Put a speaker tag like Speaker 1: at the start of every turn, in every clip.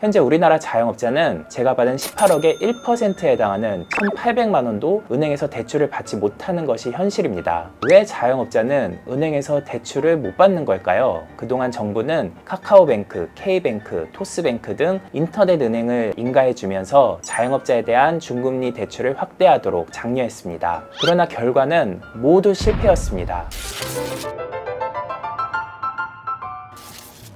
Speaker 1: 현재 우리나라 자영업자는 제가 받은 18억의 1%에 해당하는 1,800만 원도 은행에서 대출을 받지 못하는 것이 현실입니다. 왜 자영업자는 은행에서 대출을 못 받는 걸까요? 그동안 정부는 카카오뱅크, K뱅크, 토스뱅크 등 인터넷 은행을 인가해주면서 자영업자에 대한 중금리 대출을 확대하도록 장려했습니다. 그러나 결과는 모두 실패였습니다.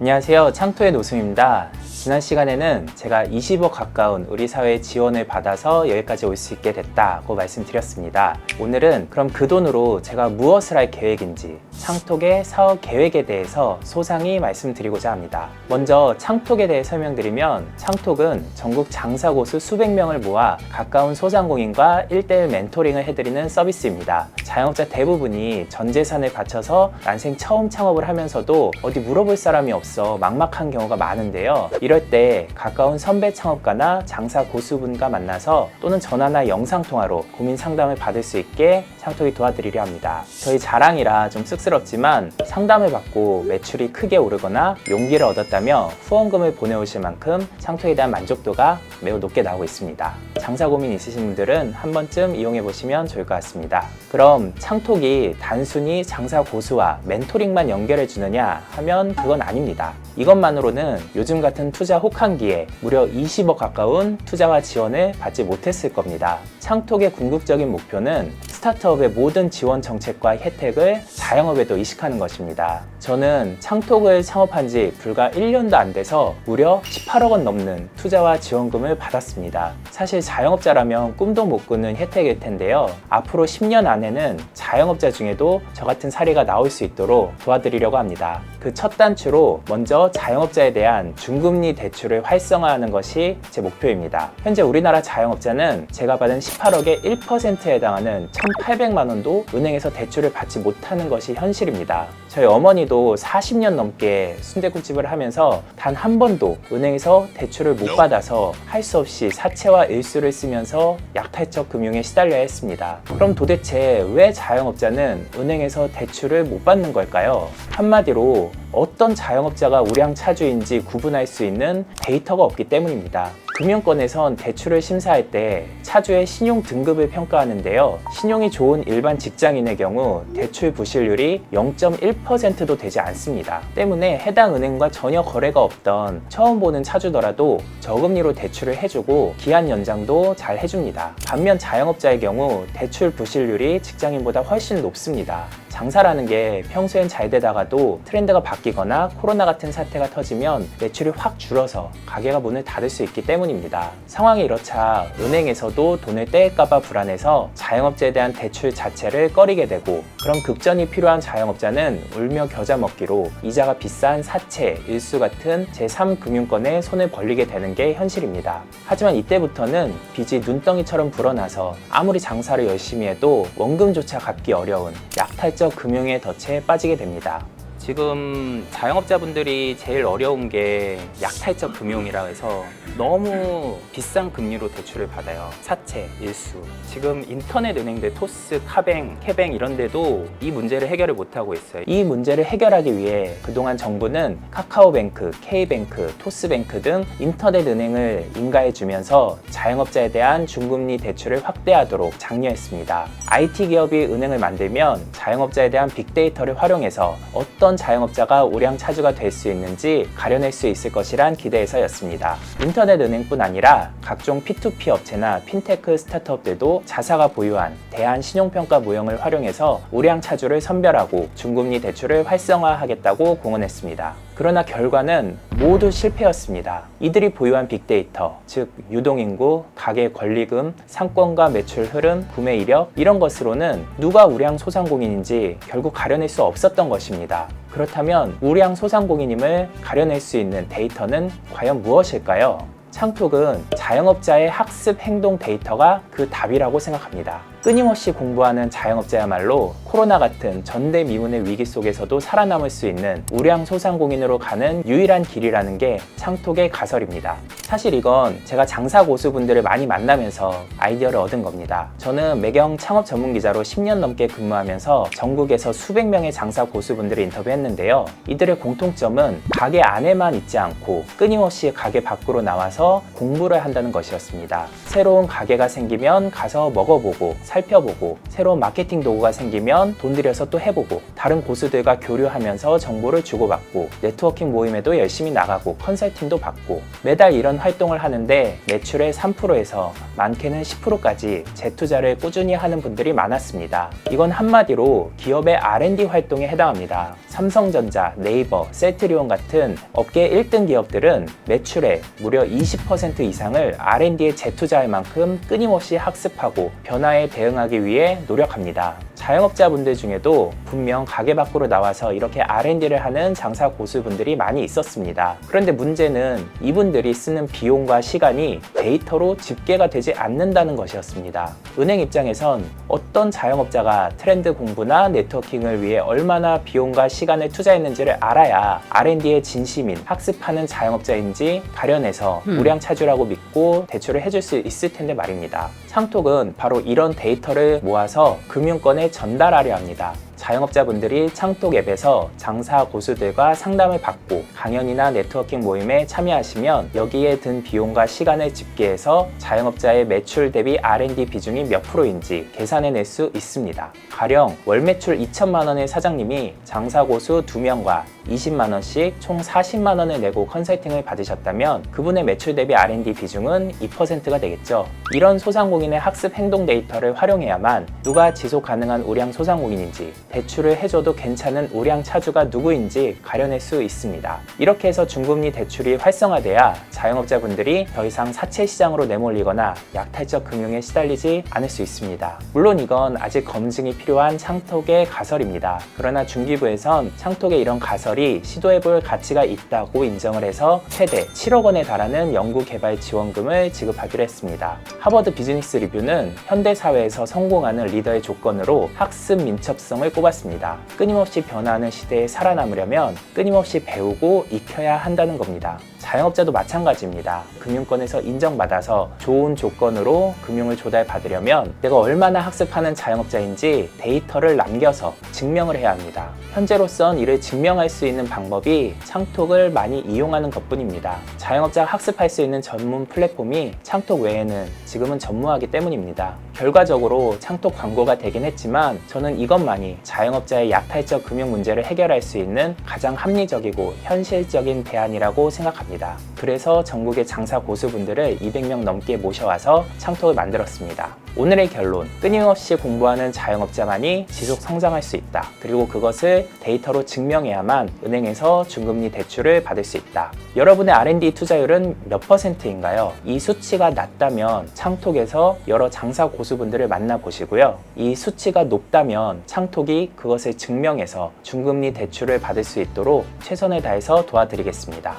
Speaker 1: 안녕하세요, 창토의 노승입니다. 지난 시간에는 제가 20억 가까운 우리 사회의 지원을 받아서 여기까지 올 수 있게 됐다고 말씀드렸습니다. 오늘은 그럼 그 돈으로 제가 무엇을 할 계획인지 창톡의 사업 계획에 대해서 소상히 말씀드리고자 합니다. 먼저 창톡에 대해 설명드리면, 창톡은 전국 장사고수 수백 명을 모아 가까운 소상공인과 1:1 멘토링을 해드리는 서비스입니다. 자영업자 대부분이 전 재산을 바쳐서 난생 처음 창업을 하면서도 어디 물어볼 사람이 없어 막막한 경우가 많은데요. 이럴 때 가까운 선배 창업가나 장사 고수분과 만나서 또는 전화나 영상통화로 고민 상담을 받을 수 있게 창톡이 도와드리려 합니다. 저희 자랑이라 좀 쑥스럽지만 상담을 받고 매출이 크게 오르거나 용기를 얻었다며 후원금을 보내오실 만큼 창톡에 대한 만족도가 매우 높게 나오고 있습니다. 장사 고민 있으신 분들은 한 번쯤 이용해 보시면 좋을 것 같습니다. 그럼 창톡이 단순히 장사 고수와 멘토링만 연결해 주느냐 하면 그건 아닙니다. 이것만으로는 요즘 같은 투자 혹한기에 무려 20억 가까운 투자와 지원을 받지 못했을 겁니다. 창톡의 궁극적인 목표는 스타트업의 모든 지원 정책과 혜택을 자영업에도 이식하는 것입니다. 저는 창톡을 창업한 지 불과 1년도 안 돼서 무려 18억 원 넘는 투자와 지원금을 받았습니다. 사실 자영업자라면 꿈도 못 꾸는 혜택일 텐데요. 앞으로 10년 안에는 자영업자 중에도 저 같은 사례가 나올 수 있도록 도와드리려고 합니다. 그 첫 단추로 먼저 자영업자에 대한 중금리 대출을 활성화하는 것이 제 목표입니다. 현재 우리나라 자영업자는 제가 받은 18억의 1%에 해당하는 1,800만 원도 은행에서 대출을 받지 못하는 것이 현실입니다. 저희 어머니도 40년 넘게 순댓국집을 하면서 단 한 번도 은행에서 대출을 못 받아서 할 수 없이 사채와 일수를 쓰면서 약탈적 금융에 시달려야 했습니다. 그럼 도대체 왜 자영업자는 은행에서 대출을 못 받는 걸까요? 한마디로 어떤 자영업자가 우량차주인지 구분할 수 있는 데이터가 없기 때문입니다. 금융권에선 대출을 심사할 때 차주의 신용 등급을 평가하는데요. 신용이 좋은 일반 직장인의 경우 대출 부실률이 0.1%도 되지 않습니다. 때문에 해당 은행과 전혀 거래가 없던 처음 보는 차주더라도 저금리로 대출을 해주고 기한 연장도 잘 해줍니다. 반면 자영업자의 경우 대출 부실률이 직장인보다 훨씬 높습니다. 장사라는 게 평소엔 잘 되다가도 트렌드가 바뀌거나 코로나 같은 사태가 터지면 매출이 확 줄어서 가게가 문을 닫을 수 있기 때문입니다. 상황이 이렇자 은행에서도 돈을 떼일까봐 불안해서 자영업자에 대한 대출 자체를 꺼리게 되고, 그럼 급전이 필요한 자영업자는 울며 겨자 먹기로 이자가 비싼 사채, 일수 같은 제3금융권에 손을 벌리게 되는 게 현실입니다. 하지만 이때부터는 빚이 눈덩이처럼 불어나서 아무리 장사를 열심히 해도 원금조차 갚기 어려운 약탈적 금융의 덫에 빠지게 됩니다. 지금 자영업자분들이 제일 어려운 게 약탈적 금융이라 해서 너무 비싼 금리로 대출을 받아요. 사채, 일수. 지금 인터넷 은행들 토스, 카뱅, 케뱅 이런 데도 이 문제를 해결을 못하고 있어요. 이 문제를 해결하기 위해 그동안 정부는 카카오뱅크, K뱅크, 토스뱅크 등 인터넷 은행을 인가해주면서 자영업자에 대한 중금리 대출을 확대하도록 장려했습니다. IT 기업이 은행을 만들면 자영업자에 대한 빅데이터를 활용해서 어떤 자영업자가 우량차주가 될 수 있는지 가려낼 수 있을 것이란 기대에서였습니다. 인터넷 은행뿐 아니라 각종 P2P 업체나 핀테크 스타트업들도 자사가 보유한 대한신용평가 모형을 활용해서 우량차주를 선별하고 중금리 대출을 활성화하겠다고 공언했습니다. 그러나 결과는 모두 실패였습니다. 이들이 보유한 빅데이터, 즉 유동인구, 가계 권리금, 상권과 매출 흐름, 구매 이력 이런 것으로는 누가 우량 소상공인인지 결국 가려낼 수 없었던 것입니다. 그렇다면 우량 소상공인임을 가려낼 수 있는 데이터는 과연 무엇일까요? 창톡은 자영업자의 학습 행동 데이터가 그 답이라고 생각합니다. 끊임없이 공부하는 자영업자야말로 코로나 같은 전대미문의 위기 속에서도 살아남을 수 있는 우량소상공인으로 가는 유일한 길이라는 게 창톡의 가설입니다. 사실 이건 제가 장사 고수분들을 많이 만나면서 아이디어를 얻은 겁니다. 저는 매경 창업 전문 기자로 10년 넘게 근무하면서 전국에서 수백 명의 장사 고수분들을 인터뷰했는데요. 이들의 공통점은 가게 안에만 있지 않고 끊임없이 가게 밖으로 나와서 공부를 한다는 것이었습니다. 새로운 가게가 생기면 가서 먹어보고 살펴보고, 새로운 마케팅 도구가 생기면 돈 들여서 또 해보고, 다른 고수들과 교류하면서 정보를 주고받고, 네트워킹 모임에도 열심히 나가고 컨설팅도 받고, 매달 이런 활동을 하는데 매출의 3%에서 많게는 10%까지 재투자를 꾸준히 하는 분들이 많았습니다. 이건 한마디로 기업의 R&D 활동에 해당합니다. 삼성전자, 네이버, 셀트리온 같은 업계 1등 기업들은 매출의 무려 20% 이상을 R&D에 재투자할 만큼 끊임없이 학습하고 변화에 대응하기 위해 노력합니다. 자영업자분들 중에도 분명 가게 밖으로 나와서 이렇게 R&D를 하는 장사 고수분들이 많이 있었습니다. 그런데 문제는 이분들이 쓰는 비용과 시간이 데이터로 집계가 되지 않는다는 것이었습니다. 은행 입장에선 어떤 자영업자가 트렌드 공부나 네트워킹을 위해 얼마나 비용과 시간을 투자했는지를 알아야 R&D에 진심인 학습하는 자영업자인지 가려내서 우량차주라고 믿고 대출을 해줄 수 있을 텐데 말입니다. 창톡은 바로 이런 데이터를 모아서 금융권에 전달하려 합니다. 자영업자분들이 창톡 앱에서 장사 고수들과 상담을 받고 강연이나 네트워킹 모임에 참여하시면 여기에 든 비용과 시간을 집계해서 자영업자의 매출 대비 R&D 비중이 몇 프로인지 계산해낼 수 있습니다. 가령 월 매출 2천만 원의 사장님이 장사 고수 2명과 20만 원씩 총 40만 원을 내고 컨설팅을 받으셨다면 그분의 매출 대비 R&D 비중은 2%가 되겠죠. 이런 소상공인의 학습 행동 데이터를 활용해야만 누가 지속 가능한 우량 소상공인인지, 대출을 해줘도 괜찮은 우량 차주가 누구인지 가려낼 수 있습니다. 이렇게 해서 중금리 대출이 활성화돼야 자영업자분들이 더 이상 사채 시장으로 내몰리거나 약탈적 금융에 시달리지 않을 수 있습니다. 물론 이건 아직 검증이 필요한 창톡의 가설입니다. 그러나 중기부에선 창톡의 이런 가설이 시도해볼 가치가 있다고 인정을 해서 최대 7억 원에 달하는 연구개발 지원금을 지급하기로 했습니다. 하버드 비즈니스 리뷰는 현대사회에서 성공하는 리더의 조건으로 학습 민첩성을 꼽았습니다. 끊임없이 변화하는 시대에 살아남으려면 끊임없이 배우고 익혀야 한다는 겁니다. 자영업자도 마찬가지입니다. 금융권에서 인정받아서 좋은 조건으로 금융을 조달받으려면 내가 얼마나 학습하는 자영업자인지 데이터를 남겨서 증명을 해야 합니다. 현재로선 이를 증명할 수 있는 방법이 창톡을 많이 이용하는 것뿐입니다. 자영업자가 학습할 수 있는 전문 플랫폼이 창톡 외에는 지금은 전무하기 때문입니다. 결과적으로 창톡 광고가 되긴 했지만 저는 이것만이 자영업자의 약탈적 금융 문제를 해결할 수 있는 가장 합리적이고 현실적인 대안이라고 생각합니다. 그래서 전국의 장사 고수분들을 200명 넘게 모셔와서 창톡을 만들었습니다. 오늘의 결론, 끊임없이 공부하는 자영업자만이 지속 성장할 수 있다. 그리고 그것을 데이터로 증명해야만 은행에서 중금리 대출을 받을 수 있다. 여러분의 R&D 투자율은 몇 %인가요? 이 수치가 낮다면 창톡에서 여러 장사 고수분들을 만나보시고요. 이 수치가 높다면 창톡이 그것을 증명해서 중금리 대출을 받을 수 있도록 최선을 다해서 도와드리겠습니다.